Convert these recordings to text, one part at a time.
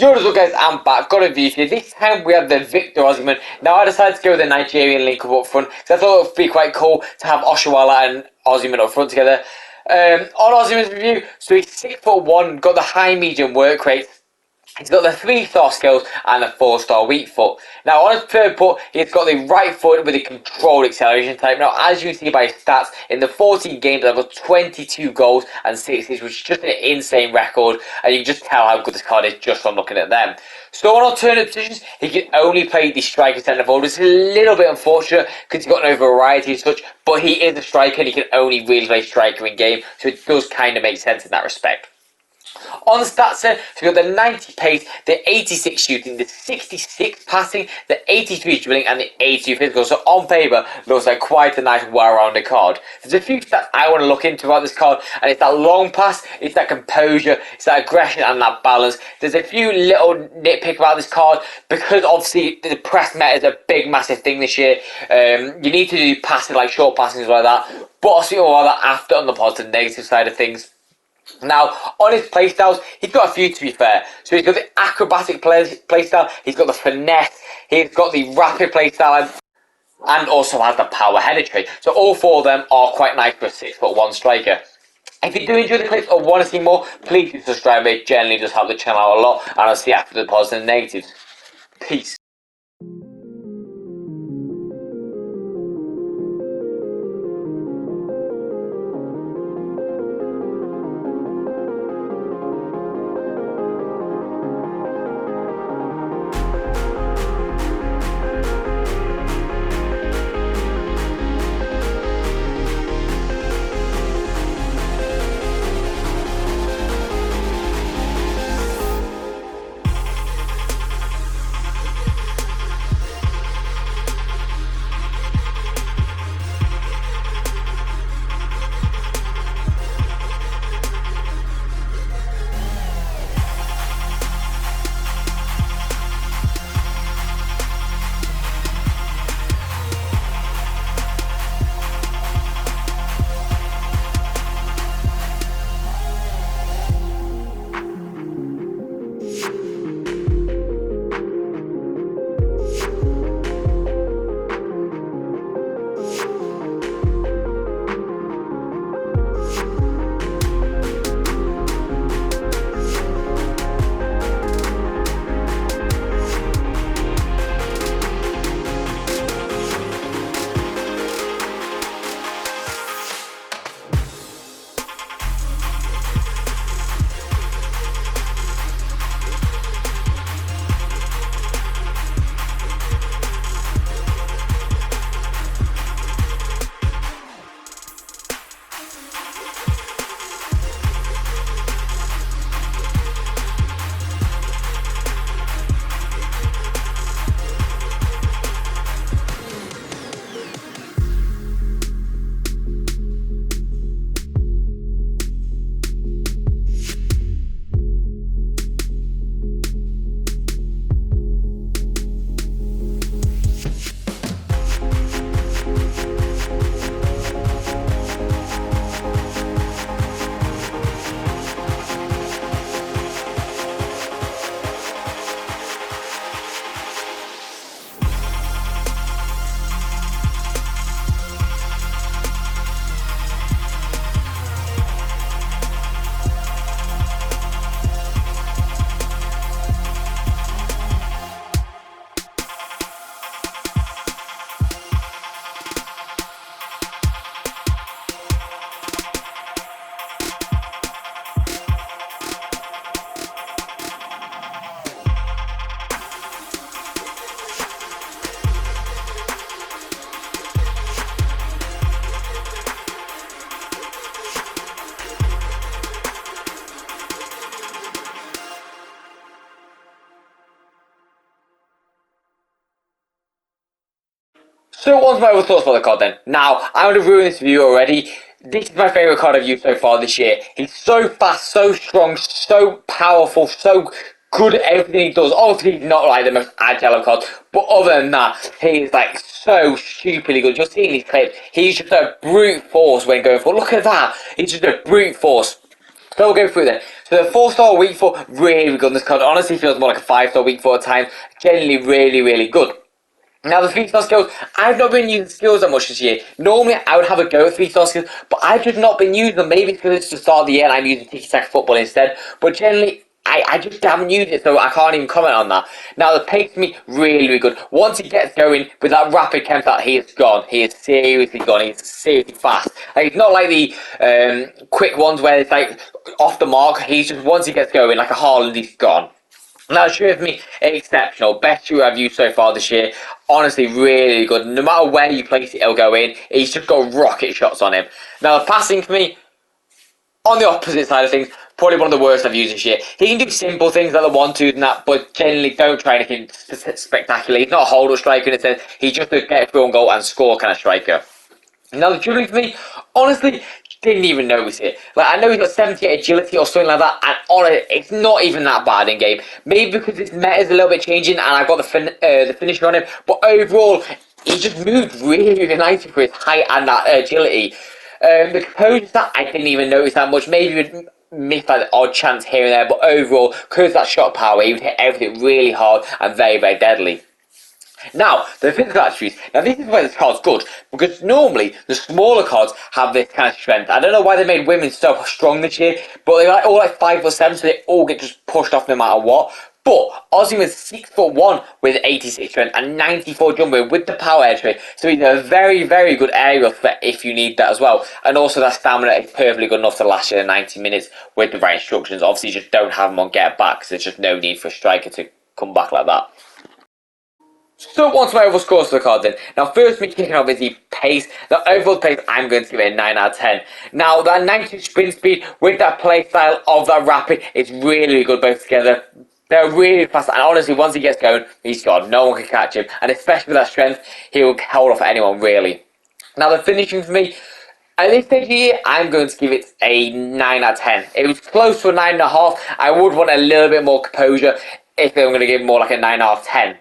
Yo, what's up guys, I'm back, got a review for you. This time we have the Victor Osimhen. Now I decided to go with the Nigerian link up front because I thought it would be quite cool to have Oshiwala and Osimhen up front together. On Osimhen's review, so he's 6'1", got the high medium work rate. He's got the 3-star skills and the 4-star weak foot. Now on his third foot, he's got the right foot with a controlled acceleration type. Now as you can see by his stats, in the 14 games I've got 22 goals and 6 assists, which is just an insane record, and you can just tell how good this card is just from looking at them. So on alternate positions, he can only play the striker centre forward. It's a little bit unfortunate because he's got no variety as such, but he is a striker and he can only really play striker in game, so it does kind of make sense in that respect. On the stats then, so we've got the 90 pace, the 86 shooting, the 66 passing, the 83 dribbling, and the 82 physical. So on paper, looks like quite a nice well-rounded card. There's a few stats I want to look into about this card, and it's that long pass, it's that composure, it's that aggression, and that balance. There's a few little nitpick about this card, because obviously the press meta is a big, massive thing this year. You need to do passing, like short passings like that, but I'll see all that after on the positive negative side of things. Now, on his playstyles, he's got a few to be fair. So he's got the acrobatic playstyle, he's got the finesse, he's got the rapid playstyle, and also has the power header trait. So all four of them are quite nice for a 6'1" striker. If you do enjoy the clips or want to see more, please do subscribe. It generally does help the channel out a lot, and I'll see you after the positives and negatives. Peace. So on to my other thoughts about the card then. Now, I'm going to ruin this review already. This is my favourite card I've used so far this year. He's so fast, so strong, so powerful, so good at everything he does. Obviously, he's not like the most agile of cards, but other than that, he is like so stupidly good. Just seeing these clips, he's just a brute force when going for. Look at that. He's just a brute force. So we'll go through then. So So the 4-star week 4, really good. This card honestly feels more like a 5-star week 4 at times. Generally really good. Now the 3-star skills, I've not been using skills that much this year. Normally I would have a go at 3-star skills, but I've just not been using them. Maybe because it's the start of the year and I'm using tiki-taka football instead. But generally, I just haven't used it, so I can't even comment on that. Now the pace for me, really good. Once he gets going with that rapid camp, that he is gone. He is seriously gone. He's seriously fast. Like, it's not like the quick ones where it's like off the mark. He's just, once he gets going, like a Haaland, he's gone. Now, sure for me, exceptional. Best shooter I've used so far this year. Honestly, really good. No matter where you place it, it'll go in. He's just got rocket shots on him. Now, the passing for me, on the opposite side of things, probably one of the worst I've used this year. He can do simple things like the 1-2s and that, but generally don't try anything spectacular. He's not a hold-up striker in a sense. He's just a get through on goal and score kind of striker. Now, the dribbling for me, honestly, didn't even notice it. Like, I know he's got 78 agility or something like that, and honestly, it's not even that bad in game. Maybe because his meta is a little bit changing, and I've got the finisher on him, but overall, he just moved really nicely for his height and that agility. The composure stat, I didn't even notice that much. Maybe we'd miss like the odd chance here and there, but overall, because that shot power, he would hit everything really hard and very deadly. Now, the physical attributes. Now, this is where this card's good, because normally the smaller cards have this kind of strength. I don't know why they made women so strong this year, but they're all like 5'7", so they all get just pushed off no matter what. But Osimhen's 6'1" with 86 strength and 94 jumping with the power entry, so he's a very good aerial threat if you need that as well. And also that stamina is perfectly good enough to last you the 90 minutes with the right instructions. Obviously, you just don't have him on get back, because there's just no need for a striker to come back like that. So onto my overall scores for the card then. Now first me kicking off is the pace. The overall pace, I'm going to give it a 9 out of 10. Now that 90 sprint speed with that play style of that rapid, it's really good both together. They're really fast, and honestly once he gets going, he's gone. No one can catch him, and especially with that strength, he will hold off anyone really. Now the finishing for me, at this stage of the year, I'm going to give it a 9 out of 10. It was close to a 9.5. I would want a little bit more composure if they were going to give more like a 9 out of 10.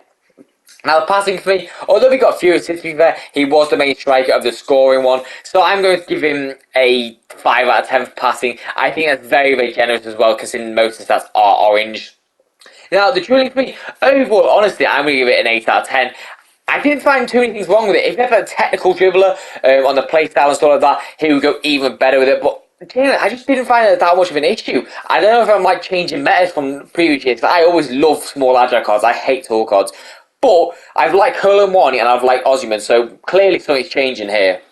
Now the passing for me, although we got a few assists to be fair, he was the main striker of the scoring one. So I'm going to give him a 5 out of 10 for passing. I think that's very generous as well, considering most of the stats are orange. Now the dribbling for me, overall, honestly, I'm going to give it an 8 out of 10. I didn't find too many things wrong with it. If you have a technical dribbler on the play style and stuff like that, he would go even better with it. But I just didn't find it that much of an issue. I don't know if I'm like changing metas from previous years, because I always love small agile cards. I hate tall cards. But I've liked Hurl Warney and I've liked Osimhen, so clearly something's changing here.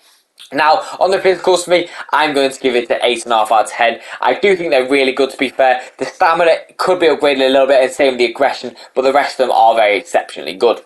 Now, on the physicals for me, I'm going to give it an 8.5 out of 10. I do think they're really good, to be fair. The stamina could be upgraded a little bit, and same with the aggression, but the rest of them are very exceptionally good.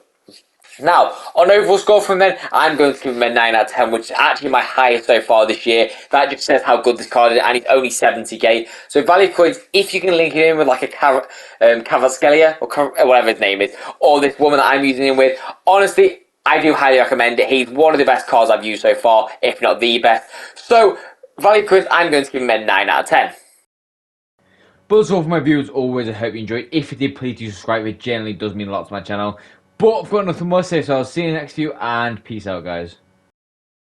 Now, on overall score from them, I'm going to give him a 9 out of 10, which is actually my highest so far this year. That just says how good this card is, and it's only 70k. So value coins, if you can link it in with like a Cavatskelia, or whatever his name is, or this woman that I'm using him with, honestly, I do highly recommend it. He's one of the best cards I've used so far, if not the best. So, value coins, I'm going to give him a 9 out of 10. But that's all for my viewers. Always, I hope you enjoyed. If you did, please do subscribe. It generally does mean a lot to my channel. But I've got nothing more to say, so I'll see you in the next video, and peace out, guys.